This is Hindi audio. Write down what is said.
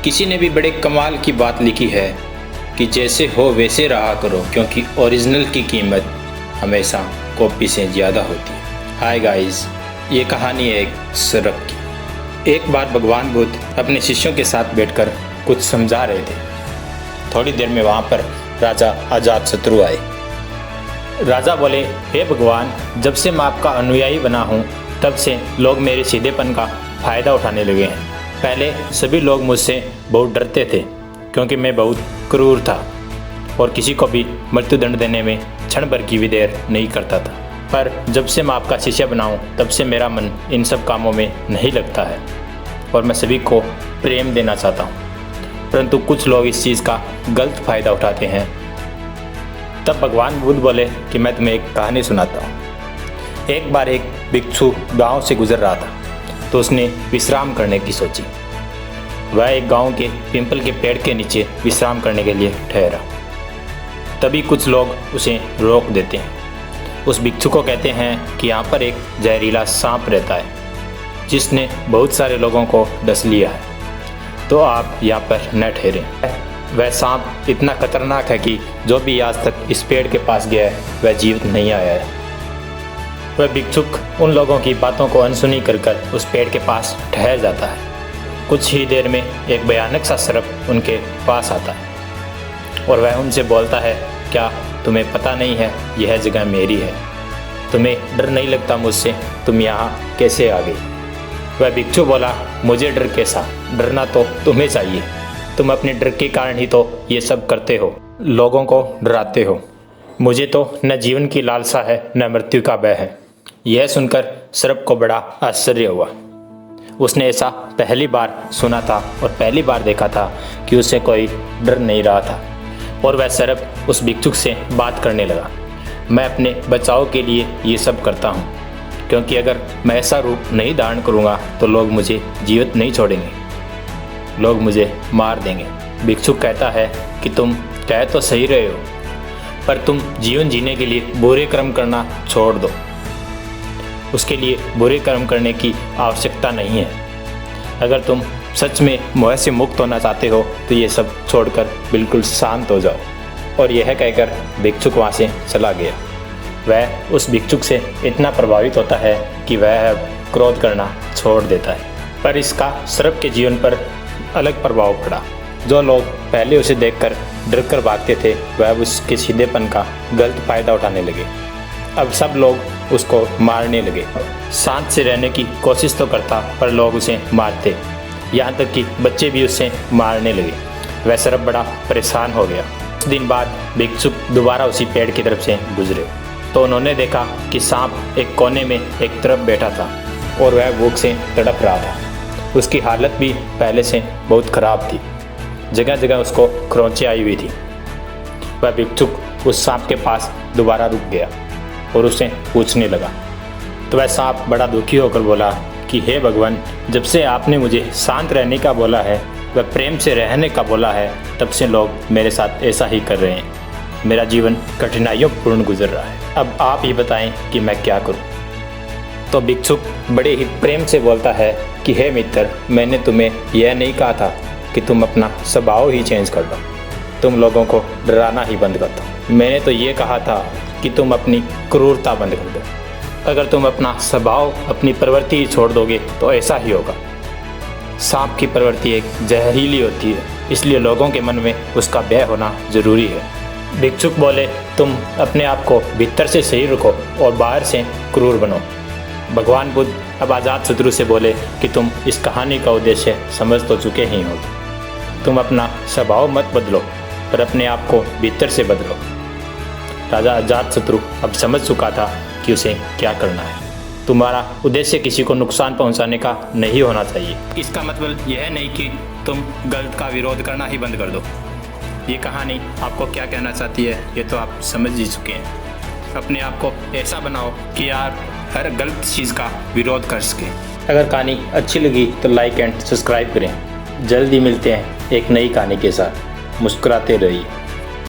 किसी ने भी बड़े कमाल की बात लिखी है कि जैसे हो वैसे रहा करो, क्योंकि ओरिजिनल की कीमत हमेशा कॉपी से ज़्यादा होती है। हाय गाइस, ये कहानी है एक सरक की। एक बार भगवान बुद्ध अपने शिष्यों के साथ बैठकर कुछ समझा रहे थे। थोड़ी देर में वहाँ पर राजा अजातशत्रु आए। राजा बोले, हे भगवान, जब से मैं आपका अनुयायी बना हूँ तब से लोग मेरे सीधेपन का फ़ायदा उठाने लगे हैं। पहले सभी लोग मुझसे बहुत डरते थे क्योंकि मैं बहुत क्रूर था और किसी को भी मृत्युदंड देने में क्षण भर की भी देर नहीं करता था। पर जब से मैं आपका शिष्य बना हूँ तब से मेरा मन इन सब कामों में नहीं लगता है और मैं सभी को प्रेम देना चाहता हूँ, परंतु कुछ लोग इस चीज़ का गलत फ़ायदा उठाते हैं। तब भगवान बुद्ध बोले कि मैं तुम्हें एक कहानी सुनाता हूँ। एक बार एक भिक्षु गांव से गुजर रहा था तो उसने विश्राम करने की सोची। वह एक गांव के पीपल के पेड़ के नीचे विश्राम करने के लिए ठहरा। तभी कुछ लोग उसे रोक देते हैं। उस भिक्षु को कहते हैं कि यहाँ पर एक जहरीला सांप रहता है जिसने बहुत सारे लोगों को डस लिया है, तो आप यहाँ पर न ठहरें। वह सांप इतना खतरनाक है कि जो भी आज तक इस पेड़ के पास गया है वह जीवित नहीं आया है। वह भिक्षुक उन लोगों की बातों को अनसुनी कर उस पेड़ के पास ठहर जाता है। कुछ ही देर में एक भयानक सा सर्प उनके पास आता है और वह उनसे बोलता है, क्या तुम्हें पता नहीं है यह जगह मेरी है? तुम्हें डर नहीं लगता मुझसे? तुम यहाँ कैसे आ गई? वह भिक्षु बोला, मुझे डर कैसा? डरना तो तुम्हें चाहिए। तुम अपने डर के कारण ही तो ये सब करते हो, लोगों को डराते हो। मुझे तो न जीवन की लालसा है न मृत्यु का भय है। यह सुनकर सर्प को बड़ा आश्चर्य हुआ। उसने ऐसा पहली बार सुना था और पहली बार देखा था कि उसे कोई डर नहीं रहा था। और वह सर्प उस भिक्षुक से बात करने लगा, मैं अपने बचाव के लिए ये सब करता हूँ, क्योंकि अगर मैं ऐसा रूप नहीं धारण करूँगा तो लोग मुझे जीवित नहीं छोड़ेंगे, लोग मुझे मार देंगे। भिक्षुक कहता है कि तुम कह तो सही रहे हो, पर तुम जीवन जीने के लिए बुरे कर्म करना छोड़ दो। उसके लिए बुरे कर्म करने की आवश्यकता नहीं है। अगर तुम सच में मोह से मुक्त होना चाहते हो तो ये सब छोड़कर बिल्कुल शांत हो जाओ। और यह कहकर भिक्षुक वहाँ से चला गया। वह उस भिक्षुक से इतना प्रभावित होता है कि वह अब क्रोध करना छोड़ देता है। पर इसका सर्प के जीवन पर अलग प्रभाव पड़ा। जो लोग पहले उसे देखकर डर कर भागते थे वह उसके सीधेपन का गलत फ़ायदा उठाने लगे। अब सब लोग उसको मारने लगे। शांत से रहने की कोशिश तो करता पर लोग उसे मारते, यहाँ तक कि बच्चे भी उससे मारने लगे। वह सर्प बड़ा परेशान हो गया। कुछ दिन बाद भिक्षुक दोबारा उसी पेड़ की तरफ से गुजरे तो उन्होंने देखा कि सांप एक कोने में एक तरफ बैठा था और वह भूख से तड़प रहा था। उसकी हालत भी पहले से बहुत ख़राब थी, जगह जगह उसको खरोंचें आई हुई थी। वह भिक्षुक उस सांप के पास दोबारा रुक गया और उससे पूछने लगा। तो वह सांप बड़ा दुखी होकर बोला कि हे भगवान, जब से आपने मुझे शांत रहने का बोला है, वह प्रेम से रहने का बोला है, तब से लोग मेरे साथ ऐसा ही कर रहे हैं। मेरा जीवन कठिनाइयों पूर्ण गुजर रहा है। अब आप ही बताएं कि मैं क्या करूं? तो भिक्षुक बड़े ही प्रेम से बोलता है कि हे मित्र, मैंने तुम्हें यह नहीं कहा था कि तुम अपना स्वभाव ही चेंज कर दो, तुम लोगों को डराना ही बंद कर दो। मैंने तो ये कहा था कि तुम अपनी क्रूरता बंद कर दो। अगर तुम अपना स्वभाव, अपनी प्रवृत्ति ही छोड़ दोगे तो ऐसा ही होगा। सांप की प्रवृत्ति एक जहरीली होती है, इसलिए लोगों के मन में उसका भय होना जरूरी है। भिक्षुक बोले, तुम अपने आप को भीतर से सही रखो और बाहर से क्रूर बनो। भगवान बुद्ध अब अजातशत्रु से बोले कि तुम इस कहानी का उद्देश्य समझ तो चुके ही हो। तुम अपना स्वभाव मत बदलो पर अपने आप को भीतर से बदलो। राजा अजातशत्रु अब समझ चुका था कि उसे क्या करना है। तुम्हारा उद्देश्य किसी को नुकसान पहुंचाने का नहीं होना चाहिए। इसका मतलब यह नहीं कि तुम गलत का विरोध करना ही बंद कर दो। ये कहानी आपको क्या कहना चाहती है ये तो आप समझ ही चुके हैं। अपने आप को ऐसा बनाओ कि आप हर गलत चीज़ का विरोध कर सकें। अगर कहानी अच्छी लगी तो लाइक एंड सब्सक्राइब करें। जल्दी मिलते हैं एक नई कहानी के साथ। मुस्कुराते रहिए।